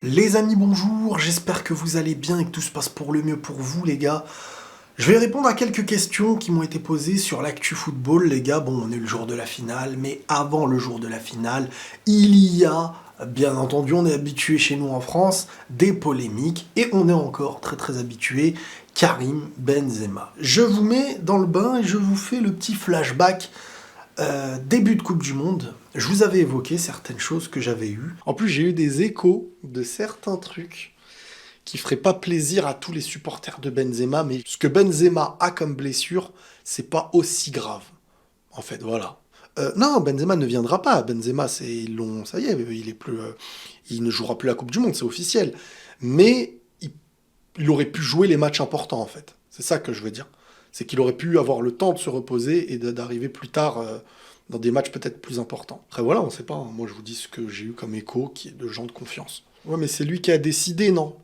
Les amis, bonjour, j'espère que vous allez bien et que tout se passe pour le mieux pour vous les gars. Je vais répondre à quelques questions qui m'ont été posées sur l'actu football les gars. Bon, on est le jour de la finale, mais avant le jour de la finale, il y a, bien entendu, on est habitué chez nous en France, des polémiques et on est encore très habitué, Karim Benzema. Je vous mets dans le bain et je vous fais le petit flashback. Début de Coupe du Monde, je vous avais évoqué certaines choses que j'avais eues. En plus, j'ai eu des échos de certains trucs qui feraient pas plaisir à tous les supporters de Benzema, mais ce que Benzema a comme blessure, c'est pas aussi grave. En fait, voilà. Non, Benzema ne viendra pas. Benzema, c'est ça y est, il est plus, il ne jouera plus la Coupe du Monde, c'est officiel. Mais il aurait pu jouer les matchs importants, en fait. C'est ça que je veux dire. C'est qu'il aurait pu avoir le temps de se reposer et d'arriver plus tard dans des matchs peut-être plus importants. Après voilà, on ne sait pas, hein. Moi je vous dis ce que j'ai eu comme écho qui est de gens de confiance. Ouais, mais c'est lui qui a décidé, non?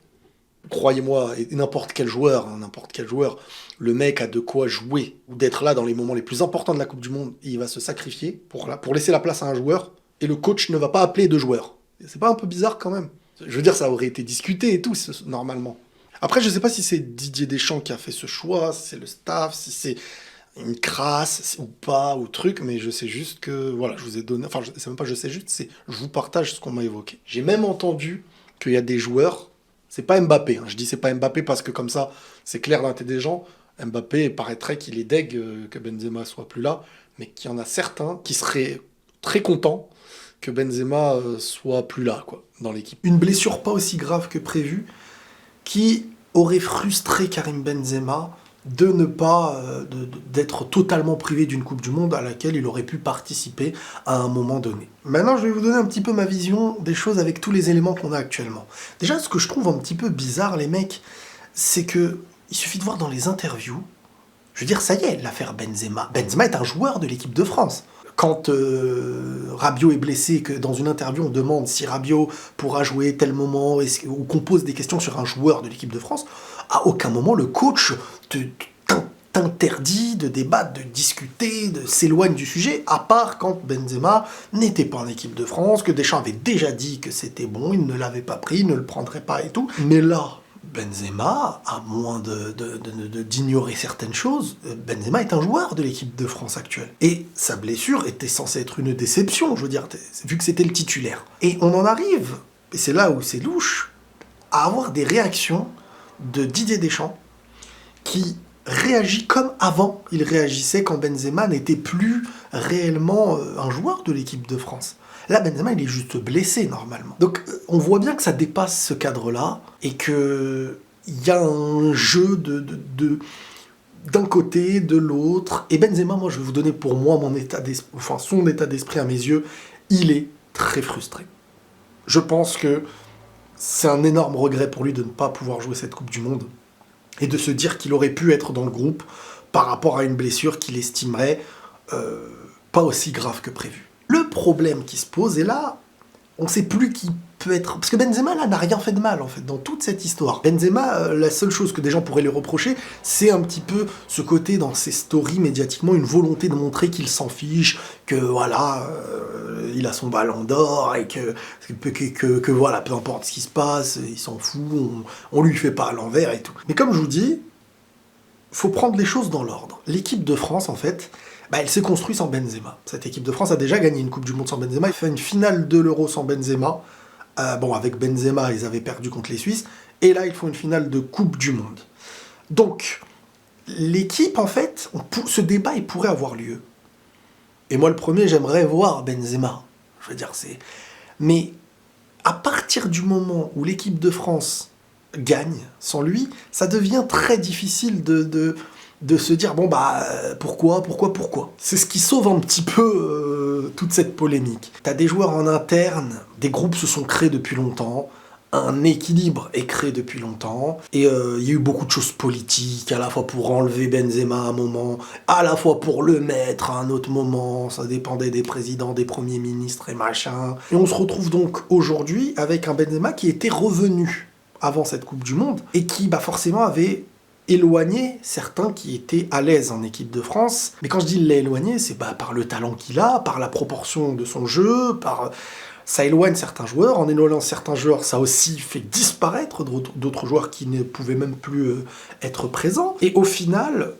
Croyez-moi, et n'importe quel joueur, hein, n'importe quel joueur, le mec a de quoi jouer ou d'être là dans les moments les plus importants de la Coupe du Monde. Et il va se sacrifier pour laisser la place à un joueur et le coach ne va pas appeler deux joueurs. C'est pas un peu bizarre quand même? Je veux dire, ça aurait été discuté et tout, normalement. Après, je sais pas si c'est Didier Deschamps qui a fait ce choix, si c'est le staff, si c'est une crasse ou pas, ou truc, mais je sais juste que, voilà, je vous ai donné, enfin, c'est même pas je sais juste, c'est je vous partage ce qu'on m'a évoqué. J'ai même entendu qu'il y a des joueurs, c'est pas Mbappé, hein, je dis c'est pas Mbappé parce que comme ça, c'est clair dans la tête des gens, Mbappé paraîtrait qu'il est deg que Benzema soit plus là, mais qu'il y en a certains qui seraient très contents que Benzema soit plus là, quoi, dans l'équipe. Une blessure pas aussi grave que prévu, qui aurait frustré Karim Benzema de ne pas d'être totalement privé d'une Coupe du Monde à laquelle il aurait pu participer à un moment donné. Maintenant, je vais vous donner un petit peu ma vision des choses avec tous les éléments qu'on a actuellement. Déjà, ce que je trouve un petit peu bizarre, les mecs, c'est que il suffit de voir dans les interviews. Je veux dire, ça y est, l'affaire Benzema. Benzema est un joueur de l'équipe de France. Quand Rabiot est blessé, que dans une interview on demande si Rabiot pourra jouer tel moment, ou qu'on pose des questions sur un joueur de l'équipe de France, à aucun moment le coach t'interdit de débattre, de discuter, de s'éloigne du sujet, à part quand Benzema n'était pas en équipe de France, que Deschamps avait déjà dit que c'était bon, il ne l'avait pas pris, il ne le prendrait pas et tout. Mais là, Benzema, à moins d'ignorer certaines choses, Benzema est un joueur de l'équipe de France actuelle. Et sa blessure était censée être une déception, je veux dire, vu que c'était le titulaire. Et on en arrive, et c'est là où c'est louche, à avoir des réactions de Didier Deschamps qui réagit comme avant il réagissait quand Benzema n'était plus réellement un joueur de l'équipe de France. Là, Benzema, il est juste blessé, normalement. Donc, on voit bien que ça dépasse ce cadre-là, et que il y a un jeu d'un côté, de l'autre. Et Benzema, moi, je vais vous donner pour moi mon état d'esprit, enfin, son état d'esprit à mes yeux, il est très frustré. Je pense que c'est un énorme regret pour lui de ne pas pouvoir jouer cette Coupe du Monde, et de se dire qu'il aurait pu être dans le groupe par rapport à une blessure qu'il estimerait pas aussi grave que prévu. Le problème qui se pose, et là, on ne sait plus qui peut être... Parce que Benzema, là, n'a rien fait de mal, en fait, dans toute cette histoire. Benzema, la seule chose que des gens pourraient lui reprocher, c'est un petit peu ce côté, dans ses stories, médiatiquement, une volonté de montrer qu'il s'en fiche, que, voilà, il a son ballon d'or, et que voilà, peu importe ce qui se passe, il s'en fout, on lui fait pas à l'envers et tout. Mais comme je vous dis, faut prendre les choses dans l'ordre. L'équipe de France, en fait, elle s'est construite sans Benzema. Cette équipe de France a déjà gagné une Coupe du Monde sans Benzema. Il fait une finale de l'Euro sans Benzema. Bon, avec Benzema, ils avaient perdu contre les Suisses. Et là, ils font une finale de Coupe du Monde. Donc, l'équipe, en fait, ce débat, il pourrait avoir lieu. Et moi, le premier, j'aimerais voir Benzema. Je veux dire, c'est... Mais à partir du moment où l'équipe de France gagne sans lui, ça devient très difficile de se dire, bon pourquoi. C'est ce qui sauve un petit peu toute cette polémique. T'as des joueurs en interne, des groupes se sont créés depuis longtemps, un équilibre est créé depuis longtemps, et il y a eu beaucoup de choses politiques, à la fois pour enlever Benzema à un moment, à la fois pour le mettre à un autre moment, ça dépendait des présidents, des premiers ministres et machin. Et on se retrouve donc aujourd'hui avec un Benzema qui était revenu avant cette Coupe du Monde, et qui forcément avait éloigné certains qui étaient à l'aise en équipe de France. Mais quand je dis il l'a éloigné, c'est par le talent qu'il a, par la proportion de son jeu, par ça éloigne certains joueurs. En éloignant certains joueurs, ça aussi fait disparaître d'autres joueurs qui ne pouvaient même plus être présents. Et au final,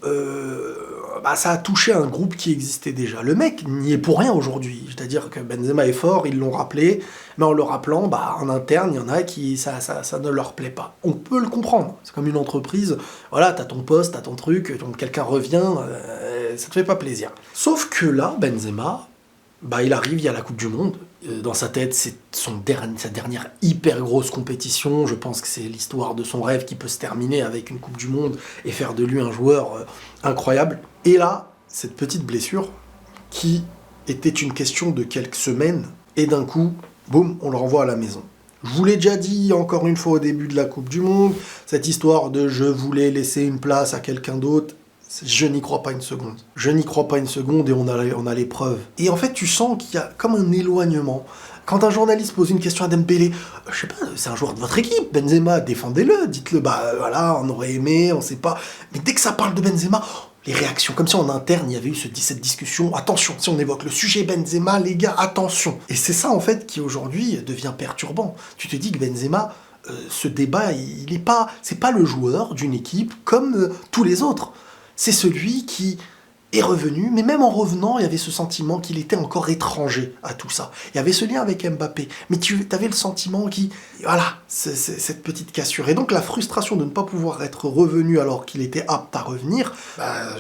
ça a touché un groupe qui existait déjà. Le mec n'y est pour rien aujourd'hui. C'est-à-dire que Benzema est fort, ils l'ont rappelé, mais en le rappelant, en interne, il y en a qui ça ne leur plaît pas. On peut le comprendre. C'est comme une entreprise, voilà, t'as ton poste, t'as ton truc, donc quelqu'un revient, ça te fait pas plaisir. Sauf que là, Benzema, il arrive, il y a la Coupe du Monde. Dans sa tête, c'est sa dernière hyper grosse compétition. Je pense que c'est l'histoire de son rêve qui peut se terminer avec une Coupe du Monde et faire de lui un joueur incroyable. Et là, cette petite blessure qui était une question de quelques semaines, et d'un coup, boum, on le renvoie à la maison. Je vous l'ai déjà dit encore une fois au début de la Coupe du Monde, cette histoire de je voulais laisser une place à quelqu'un d'autre, je n'y crois pas une seconde. Je n'y crois pas une seconde et on a les preuves. Et en fait, tu sens qu'il y a comme un éloignement. Quand un journaliste pose une question à Dembélé, je sais pas, c'est un joueur de votre équipe, Benzema, défendez-le, dites-le, voilà, on aurait aimé, on sait pas. Mais dès que ça parle de Benzema, les réactions, comme si en interne, il y avait eu cette discussion, attention, si on évoque le sujet Benzema, les gars, attention. Et c'est ça, en fait, qui aujourd'hui devient perturbant. Tu te dis que Benzema, ce débat, c'est pas le joueur d'une équipe comme tous les autres. C'est celui qui est revenu, mais même en revenant, il y avait ce sentiment qu'il était encore étranger à tout ça. Il y avait ce lien avec Mbappé, mais tu avais le sentiment cette petite cassure. Et donc la frustration de ne pas pouvoir être revenu alors qu'il était apte à revenir,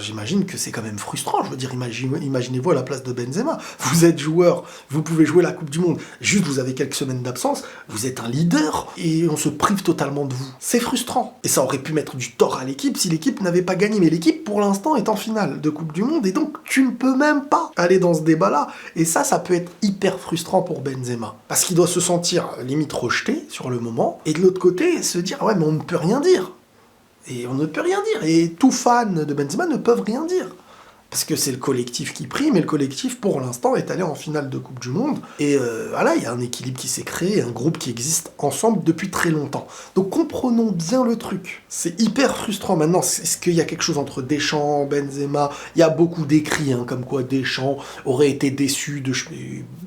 j'imagine que c'est quand même frustrant. Je veux dire, imaginez-vous à la place de Benzema. Vous êtes joueur, vous pouvez jouer la Coupe du Monde, juste vous avez quelques semaines d'absence, vous êtes un leader, et on se prive totalement de vous. C'est frustrant. Et ça aurait pu mettre du tort à l'équipe si l'équipe n'avait pas gagné. Mais l'équipe, pour l'instant, est en finale de Coupe du Monde, et donc tu ne peux même pas aller dans ce débat-là. Et ça peut être hyper frustrant pour Benzema. Parce qu'il doit se sentir limite rejeté sur le moment, et de l'autre côté, se dire, ouais, mais on ne peut rien dire. Et on ne peut rien dire. Et tout fan de Benzema ne peuvent rien dire. Parce que c'est le collectif qui prime, et le collectif, pour l'instant, est allé en finale de Coupe du Monde. Et il y a un équilibre qui s'est créé, un groupe qui existe ensemble depuis très longtemps. Donc comprenons bien le truc. C'est hyper frustrant. Maintenant, est-ce qu'il y a quelque chose entre Deschamps, Benzema? Il y a beaucoup d'écrits, comme quoi Deschamps aurait été déçu de...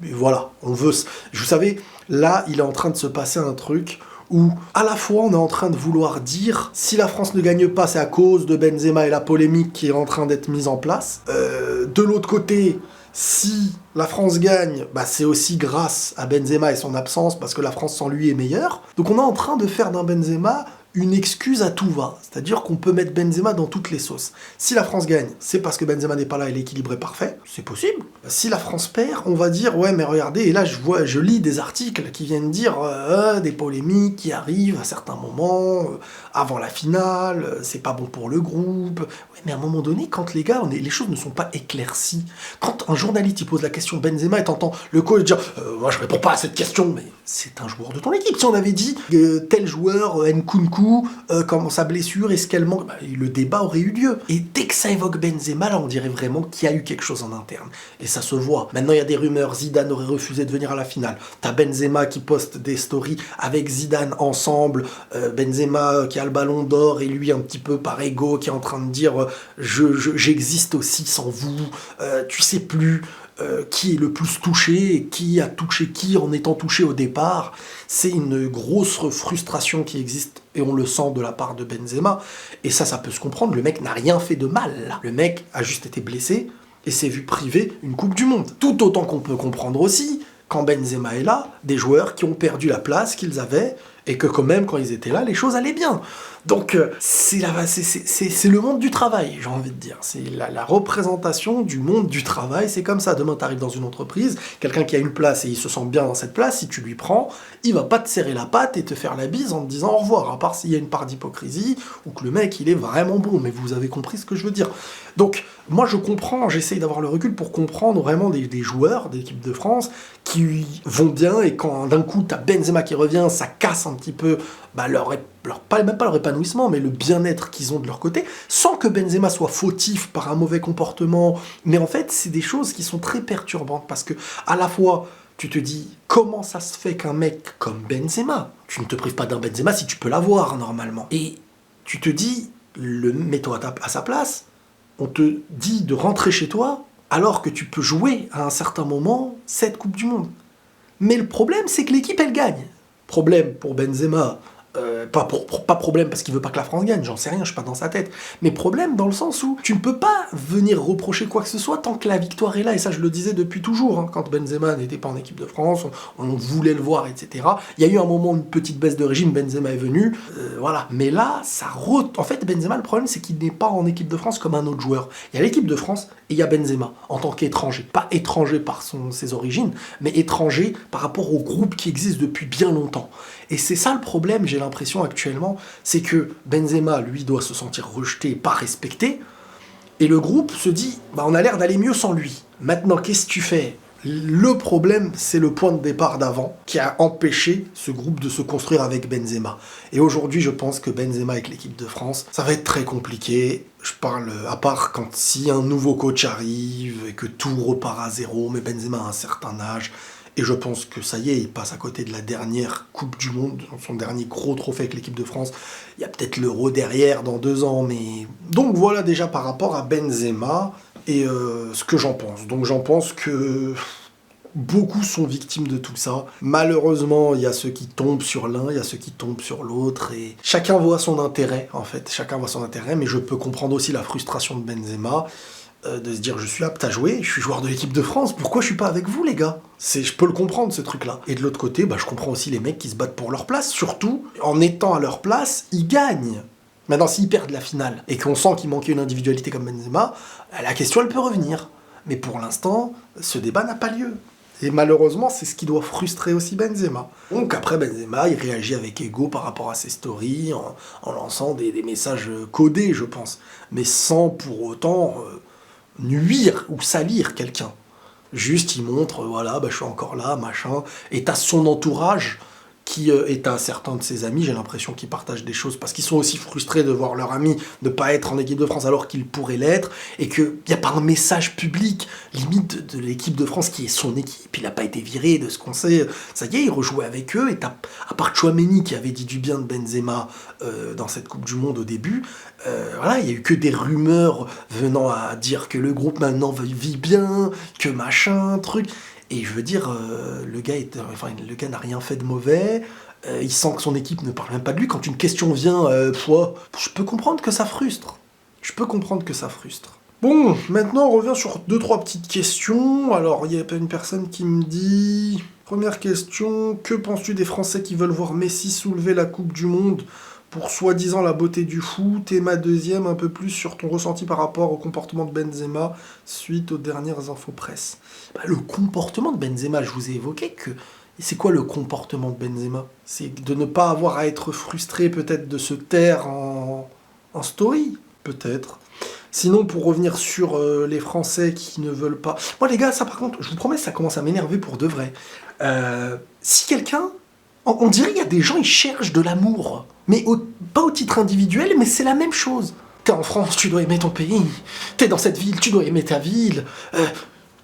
Et voilà, on veut... Vous savez, là, il est en train de se passer un truc où à la fois on est en train de vouloir dire si la France ne gagne pas, c'est à cause de Benzema et la polémique qui est en train d'être mise en place. De l'autre côté, si la France gagne, c'est aussi grâce à Benzema et son absence, parce que la France sans lui est meilleure. Donc on est en train de faire d'un Benzema une excuse à tout va. C'est-à-dire qu'on peut mettre Benzema dans toutes les sauces. Si la France gagne, c'est parce que Benzema n'est pas là et l'équilibre est parfait. C'est possible. Si la France perd, on va dire, ouais, mais regardez, et là je lis des articles qui viennent dire des polémiques qui arrivent à certains moments, avant la finale, c'est pas bon pour le groupe. Ouais, mais à un moment donné, quand les gars, les choses ne sont pas éclaircies, quand un journaliste il pose la question Benzema et t'entends le coach dire moi je réponds pas à cette question, mais c'est un joueur de ton équipe. Si on avait dit tel joueur, Nkunku, comment sa blessure, est-ce qu'elle manque, le débat aurait eu lieu. Et dès que ça évoque Benzema, là on dirait vraiment qu'il y a eu quelque chose en interne. Et ça se voit. Maintenant il y a des rumeurs, Zidane aurait refusé de venir à la finale. T'as Benzema qui poste des stories avec Zidane ensemble, Benzema qui a le ballon d'or et lui un petit peu par ego qui est en train de dire j'existe aussi sans vous, tu sais plus qui est le plus touché et qui a touché qui en étant touché au départ. C'est une grosse frustration qui existe et on le sent de la part de Benzema, et ça peut se comprendre. Le mec n'a rien fait de mal là. Le mec a juste été blessé et s'est vu priver une Coupe du Monde. Tout autant qu'on peut comprendre aussi, quand Benzema est là, des joueurs qui ont perdu la place qu'ils avaient et que quand même quand ils étaient là, les choses allaient bien. Donc c'est le monde du travail, j'ai envie de dire. C'est la représentation du monde du travail, c'est comme ça. Demain, tu arrives dans une entreprise, quelqu'un qui a une place et il se sent bien dans cette place, si tu lui prends, il va pas te serrer la patte et te faire la bise en te disant au revoir, à part s'il y a une part d'hypocrisie ou que le mec, il est vraiment bon. Mais vous avez compris ce que je veux dire. Donc, moi, je comprends, j'essaye d'avoir le recul pour comprendre vraiment des joueurs d'équipe de France qui vont bien, et quand d'un coup, t'as Benzema qui revient, ça casse un petit peu même pas leur épanouissement, mais le bien-être qu'ils ont de leur côté, sans que Benzema soit fautif par un mauvais comportement. Mais en fait, c'est des choses qui sont très perturbantes, parce que à la fois, tu te dis, comment ça se fait qu'un mec comme Benzema, tu ne te prives pas d'un Benzema si tu peux l'avoir normalement, et tu te dis, mets-toi à sa place, on te dit de rentrer chez toi, alors que tu peux jouer à un certain moment cette Coupe du Monde. Mais le problème, c'est que l'équipe, elle gagne. Problème pour Benzema, pas problème parce qu'il veut pas que la France gagne, j'en sais rien, je suis pas dans sa tête. Mais problème dans le sens où tu ne peux pas venir reprocher quoi que ce soit tant que la victoire est là. Et ça, je le disais depuis toujours, hein, quand Benzema n'était pas en équipe de France, on voulait le voir, etc. Il y a eu un moment, une petite baisse de régime, Benzema est venu, voilà. Mais là, en fait, Benzema, le problème, c'est qu'il n'est pas en équipe de France comme un autre joueur. Il y a l'équipe de France et il y a Benzema en tant qu'étranger. Pas étranger par ses origines, mais étranger par rapport au groupe qui existe depuis bien longtemps. Et c'est ça le problème, j'ai l'impression actuellement, c'est que Benzema, lui, doit se sentir rejeté, pas respecté, et le groupe se dit, on a l'air d'aller mieux sans lui. Maintenant, qu'est-ce que tu fais ? Le problème, c'est le point de départ d'avant, qui a empêché ce groupe de se construire avec Benzema. Et aujourd'hui, je pense que Benzema avec l'équipe de France, ça va être très compliqué. Je parle, à part si un nouveau coach arrive, et que tout repart à zéro, mais Benzema a un certain âge, et je pense que ça y est, il passe à côté de la dernière Coupe du Monde, son dernier gros trophée avec l'équipe de France. Il y a peut-être l'Euro derrière dans 2 ans, mais... Donc voilà déjà par rapport à Benzema et ce que j'en pense. Donc j'en pense que beaucoup sont victimes de tout ça. Malheureusement, il y a ceux qui tombent sur l'un, il y a ceux qui tombent sur l'autre, et chacun voit son intérêt, en fait. Chacun voit son intérêt, mais je peux comprendre aussi la frustration de Benzema, de se dire je suis apte à jouer, je suis joueur de l'équipe de France, pourquoi je suis pas avec vous les gars ? Je peux le comprendre ce truc là. Et de l'autre côté, je comprends aussi les mecs qui se battent pour leur place, surtout en étant à leur place, ils gagnent. Maintenant s'ils perdent la finale et qu'on sent qu'il manquait une individualité comme Benzema, la question elle peut revenir. Mais pour l'instant, ce débat n'a pas lieu. Et malheureusement, c'est ce qui doit frustrer aussi Benzema. Donc après Benzema, il réagit avec ego par rapport à ses stories, en lançant des messages codés, je pense. Mais sans pour autant nuire ou salir quelqu'un. Juste, il montre, voilà, je suis encore là, machin. Et t'as son entourage et t'as certains de ses amis, j'ai l'impression qu'ils partagent des choses parce qu'ils sont aussi frustrés de voir leur ami ne pas être en équipe de France alors qu'ils pourraient l'être, et qu'il n'y a pas un message public, limite de l'équipe de France qui est son équipe, il n'a pas été viré de ce qu'on sait, ça y est, il rejouait avec eux, et à part Tchouaméni qui avait dit du bien de Benzema dans cette Coupe du Monde au début, voilà, il n'y a eu que des rumeurs venant à dire que le groupe maintenant vit bien, que machin, truc... Et je veux dire, le gars n'a rien fait de mauvais, il sent que son équipe ne parle même pas de lui. Quand une question vient, je peux comprendre que ça frustre. Bon, maintenant on revient sur 2-3 petites questions. Alors, il y a une personne qui me dit... Première question, que penses-tu des Français qui veulent voir Messi soulever la Coupe du Monde pour soi-disant la beauté du foot? Et ma deuxième, un peu plus sur ton ressenti par rapport au comportement de Benzema suite aux dernières infos presse. Le comportement de Benzema, je vous ai évoqué que... C'est quoi le comportement de Benzema? C'est de ne pas avoir à être frustré, peut-être de se taire en story, peut-être. Sinon, pour revenir sur les Français qui ne veulent pas... Moi les gars, ça par contre, je vous promets, ça commence à m'énerver pour de vrai. Si quelqu'un... On dirait qu'il y a des gens, ils cherchent de l'amour. Mais pas au titre individuel, mais c'est la même chose. T'es en France, tu dois aimer ton pays. T'es dans cette ville, tu dois aimer ta ville.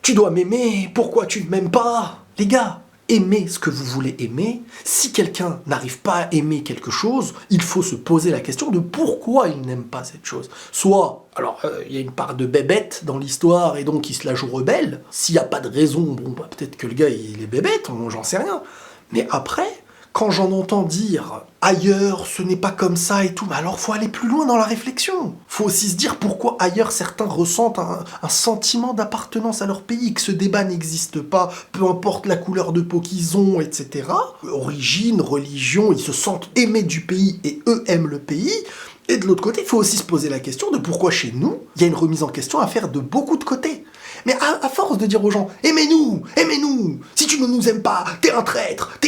Tu dois m'aimer, pourquoi tu ne m'aimes pas? Les gars, aimez ce que vous voulez aimer. Si quelqu'un n'arrive pas à aimer quelque chose, il faut se poser la question de pourquoi il n'aime pas cette chose. Soit, alors, il y a une part de bébête dans l'histoire, et donc il se la joue rebelle. S'il n'y a pas de raison, peut-être que le gars, il est bébête, j'en sais rien. Mais après... Quand j'en entends dire ailleurs, ce n'est pas comme ça et tout, mais alors faut aller plus loin dans la réflexion. Faut aussi se dire pourquoi ailleurs certains ressentent un sentiment d'appartenance à leur pays, que ce débat n'existe pas, peu importe la couleur de peau qu'ils ont, etc. Origine, religion, ils se sentent aimés du pays et eux aiment le pays. Et de l'autre côté, il faut aussi se poser la question de pourquoi chez nous, il y a une remise en question à faire de beaucoup de côtés. Mais à force de dire aux gens aimez-nous, si tu ne nous aimes pas, t'es un traître,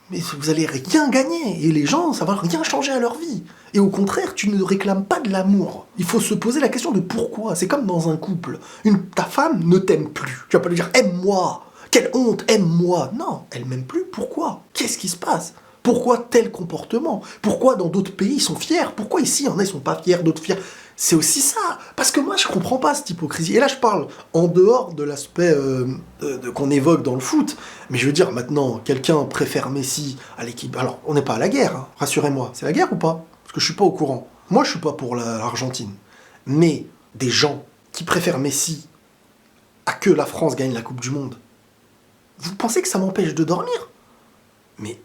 mais vous allez rien gagner, et les gens, ça va rien changer à leur vie. Et au contraire, tu ne réclames pas de l'amour. Il faut se poser la question de pourquoi. C'est comme dans un couple. Ta femme ne t'aime plus. Tu vas pas lui dire « aime-moi ». Quelle honte, aime-moi. Non, elle m'aime plus, pourquoi? Qu'est-ce qui se passe? Pourquoi tel comportement? Pourquoi dans d'autres pays ils sont fiers? Pourquoi ici, il y en a ils sont pas fiers, d'autres fiers? C'est aussi ça, parce que moi je comprends pas cette hypocrisie. Et là je parle en dehors de l'aspect qu'on évoque dans le foot, mais je veux dire maintenant, quelqu'un préfère Messi à l'équipe... Alors on n'est pas à la guerre, hein, rassurez-moi, c'est la guerre ou pas? Parce que je suis pas au courant. Moi je suis pas pour l'Argentine, mais des gens qui préfèrent Messi à que la France gagne la Coupe du Monde, Vous pensez que ça m'empêche de dormir? Mais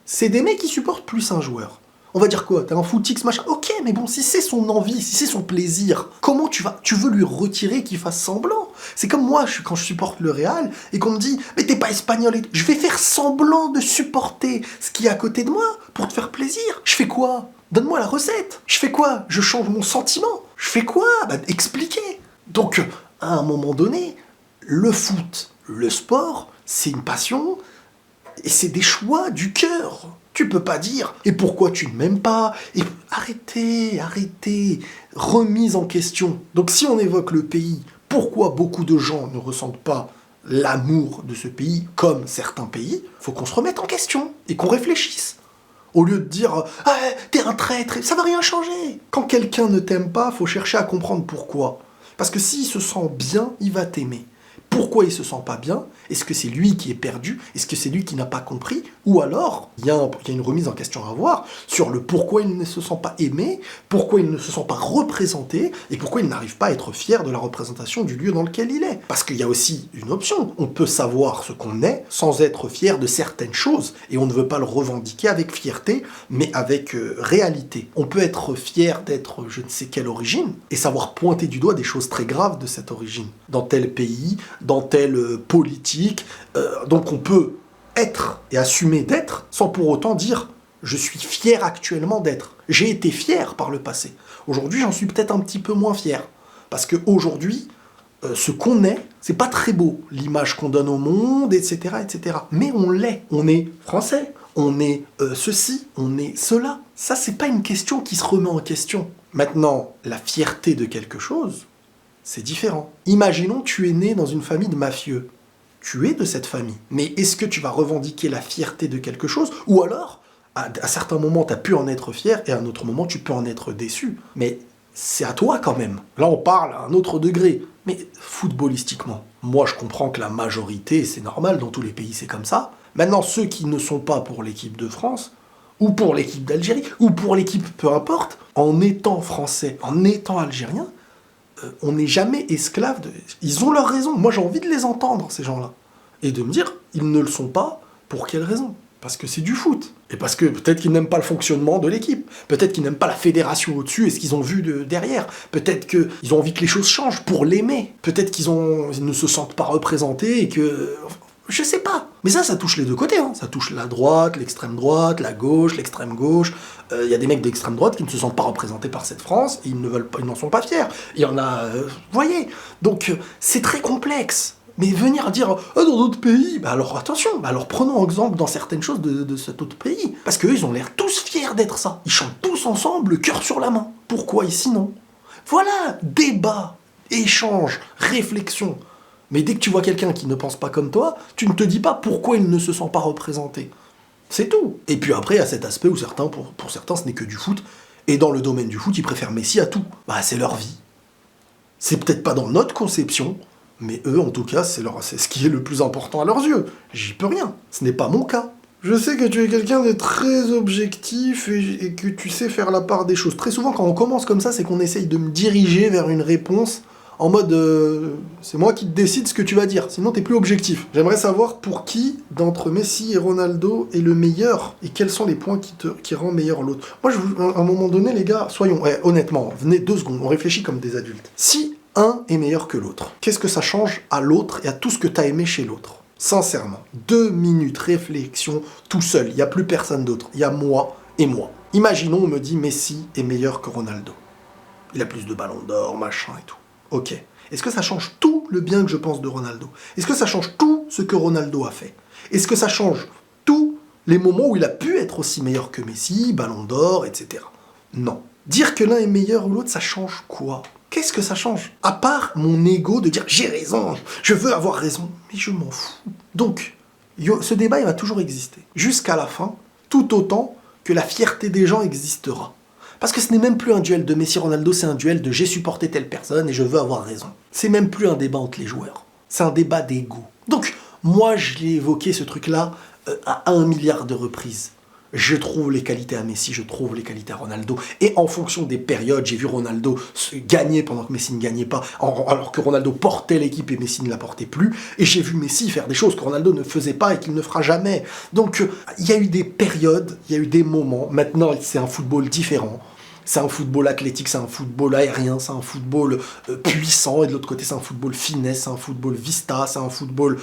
c'est des mecs qui supportent plus un joueur. On va dire quoi? T'as un footix, machin. Ok, mais bon, si c'est son envie, si c'est son plaisir, comment tu veux lui retirer qu'il fasse semblant? C'est comme moi, quand je supporte le Real, et qu'on me dit, mais t'es pas espagnol, je vais faire semblant de supporter ce qui est à côté de moi, pour te faire plaisir. Je fais quoi? Donne-moi la recette. Je fais quoi? Je change mon sentiment. Je fais quoi? Bah, expliquer. Donc, à un moment donné, le foot, le sport, c'est une passion, et c'est des choix du cœur. Tu peux pas dire « Et pourquoi tu ne m'aimes pas ?» Et arrêtez, remise en question. Donc si on évoque le pays, pourquoi beaucoup de gens ne ressentent pas l'amour de ce pays comme certains pays? Faut qu'on se remette en question et qu'on réfléchisse. Au lieu de dire « Ah, t'es un traître », ça va rien changer. Quand quelqu'un ne t'aime pas, faut chercher à comprendre pourquoi. Parce que s'il se sent bien, il va t'aimer. Pourquoi il se sent pas bien? Est-ce que c'est lui qui est perdu? Est-ce que c'est lui qui n'a pas compris? Ou alors, il y a une remise en question à avoir sur le pourquoi il ne se sent pas aimé, pourquoi il ne se sent pas représenté, et pourquoi il n'arrive pas à être fier de la représentation du lieu dans lequel il est. Parce qu'il y a aussi une option. On peut savoir ce qu'on est sans être fier de certaines choses, et on ne veut pas le revendiquer avec fierté, mais avec réalité. On peut être fier d'être je ne sais quelle origine, et savoir pointer du doigt des choses très graves de cette origine. Dans tel pays, dans telle politique. Donc on peut être et assumer d'être sans pour autant dire « je suis fier actuellement d'être ». J'ai été fier par le passé. Aujourd'hui, j'en suis peut-être un petit peu moins fier. Parce qu'aujourd'hui, ce qu'on est, c'est pas très beau. L'image qu'on donne au monde, etc., etc. Mais on l'est. On est français. On est ceci. On est cela. Ça, c'est pas une question qui se remet en question. Maintenant, la fierté de quelque chose, c'est différent. Imaginons tu es né dans une famille de mafieux. Tu es de cette famille. Mais est-ce que tu vas revendiquer la fierté de quelque chose? Ou alors, à certains moments, tu as pu en être fier, et à un autre moment, tu peux en être déçu. Mais c'est à toi quand même. Là, on parle à un autre degré. Mais footballistiquement, moi, je comprends que la majorité, c'est normal, dans tous les pays, c'est comme ça. Maintenant, ceux qui ne sont pas pour l'équipe de France, ou pour l'équipe d'Algérie, ou pour l'équipe, peu importe, en étant français, en étant algérien, on n'est jamais esclave de... Ils ont leur raison. Moi, j'ai envie de les entendre, ces gens-là. Et de me dire, ils ne le sont pas, pour quelle raison? Parce que c'est du foot. Et parce que peut-être qu'ils n'aiment pas le fonctionnement de l'équipe. Peut-être qu'ils n'aiment pas la fédération au-dessus et ce qu'ils ont vu derrière. Peut-être qu'ils ont envie que les choses changent pour l'aimer. Peut-être qu'ils ne se sentent pas représentés et que... Je sais pas. Mais ça touche les deux côtés. Hein. Ça touche la droite, l'extrême droite, la gauche, l'extrême gauche. Il y a des mecs d'extrême droite qui ne se sentent pas représentés par cette France. Et ils n'en sont pas fiers. Il y en a... vous voyez. Donc, c'est très complexe. Mais venir dire « Ah, dans d'autres pays !» Bah alors attention, alors prenons exemple dans certaines choses de cet autre pays. Parce qu'eux, ils ont l'air tous fiers d'être ça. Ils chantent tous ensemble, le cœur sur la main. Pourquoi ici non? Voilà, débat, échange, réflexion. Mais dès que tu vois quelqu'un qui ne pense pas comme toi, tu ne te dis pas pourquoi il ne se sent pas représenté. C'est tout. Et puis après, il y a cet aspect où pour certains, ce n'est que du foot. Et dans le domaine du foot, ils préfèrent Messi à tout. Bah, c'est leur vie. C'est peut-être pas dans notre conception, mais eux, en tout cas, c'est ce qui est le plus important à leurs yeux. J'y peux rien. Ce n'est pas mon cas. Je sais que tu es quelqu'un de très objectif et que tu sais faire la part des choses. Très souvent, quand on commence comme ça, c'est qu'on essaye de me diriger vers une réponse en mode c'est moi qui te décide ce que tu vas dire, sinon t'es plus objectif. J'aimerais savoir pour qui d'entre Messi et Ronaldo est le meilleur et quels sont les points qui rendent meilleur l'autre. Moi, à un moment donné, les gars, soyons, honnêtement, venez 2 secondes, on réfléchit comme des adultes. Si un est meilleur que l'autre, qu'est-ce que ça change à l'autre et à tout ce que t'as aimé chez l'autre? Sincèrement, 2 minutes réflexion tout seul, il n'y a plus personne d'autre, il y a moi et moi. Imaginons, on me dit Messi est meilleur que Ronaldo. Il a plus de ballons d'or, machin et tout. Ok. Est-ce que ça change tout le bien que je pense de Ronaldo? Est-ce que ça change tout ce que Ronaldo a fait? Est-ce que ça change tous les moments où il a pu être aussi meilleur que Messi, ballon d'or, etc. Non. Dire que l'un est meilleur ou l'autre, ça change quoi? Qu'est-ce que ça change? À part mon ego de dire j'ai raison, je veux avoir raison, mais je m'en fous. Donc, ce débat, il va toujours exister. Jusqu'à la fin, tout autant que la fierté des gens existera. Parce que ce n'est même plus un duel de Messi-Ronaldo, c'est un duel de j'ai supporté telle personne et je veux avoir raison. C'est même plus un débat entre les joueurs. C'est un débat d'ego. Donc, moi, je l'ai évoqué ce truc-là à 1 milliard de reprises. Je trouve les qualités à Messi, je trouve les qualités à Ronaldo. Et en fonction des périodes, j'ai vu Ronaldo gagner pendant que Messi ne gagnait pas, alors que Ronaldo portait l'équipe et Messi ne la portait plus. Et j'ai vu Messi faire des choses que Ronaldo ne faisait pas et qu'il ne fera jamais. Donc, il y a eu des périodes, il y a eu des moments. Maintenant, c'est un football différent. C'est un football athlétique, c'est un football aérien, c'est un football puissant, et de l'autre côté c'est un football finesse, c'est un football vista, c'est un football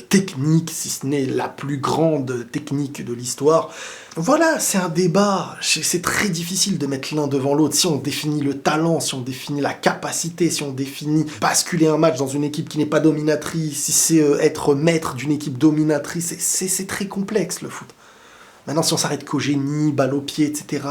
technique, si ce n'est la plus grande technique de l'histoire. Voilà, c'est un débat, c'est très difficile de mettre l'un devant l'autre. Si on définit le talent, si on définit la capacité, si on définit basculer un match dans une équipe qui n'est pas dominatrice, si c'est être maître d'une équipe dominatrice, c'est très complexe le foot. Maintenant, si on s'arrête qu'au génie, balle au pied, etc.,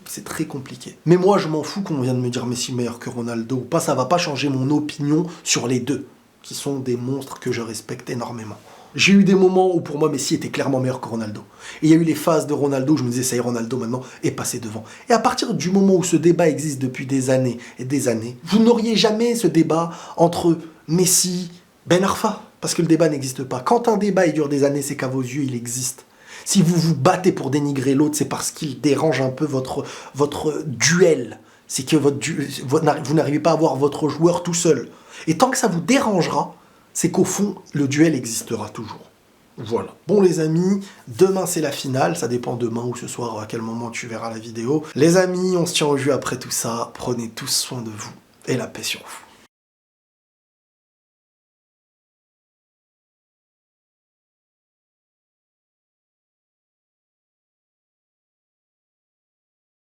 c'est très compliqué. Mais moi, je m'en fous qu'on vienne de me dire Messi meilleur que Ronaldo ou pas, ça va pas changer mon opinion sur les deux, qui sont des monstres que je respecte énormément. J'ai eu des moments où pour moi Messi était clairement meilleur que Ronaldo. Et il y a eu les phases de Ronaldo où je me disais ça y est, Ronaldo maintenant est passé devant. Et à partir du moment où ce débat existe depuis des années et des années, vous n'auriez jamais ce débat entre Messi, Ben Arfa, parce que le débat n'existe pas. Quand un débat il dure des années, c'est qu'à vos yeux il existe. Si vous vous battez pour dénigrer l'autre, c'est parce qu'il dérange un peu votre duel. C'est que vous n'arrivez pas à voir votre joueur tout seul. Et tant que ça vous dérangera, c'est qu'au fond, le duel existera toujours. Voilà. Bon les amis, demain c'est la finale, ça dépend demain ou ce soir à quel moment tu verras la vidéo. Les amis, on se tient au jus après tout ça, prenez tous soin de vous et la paix sur vous.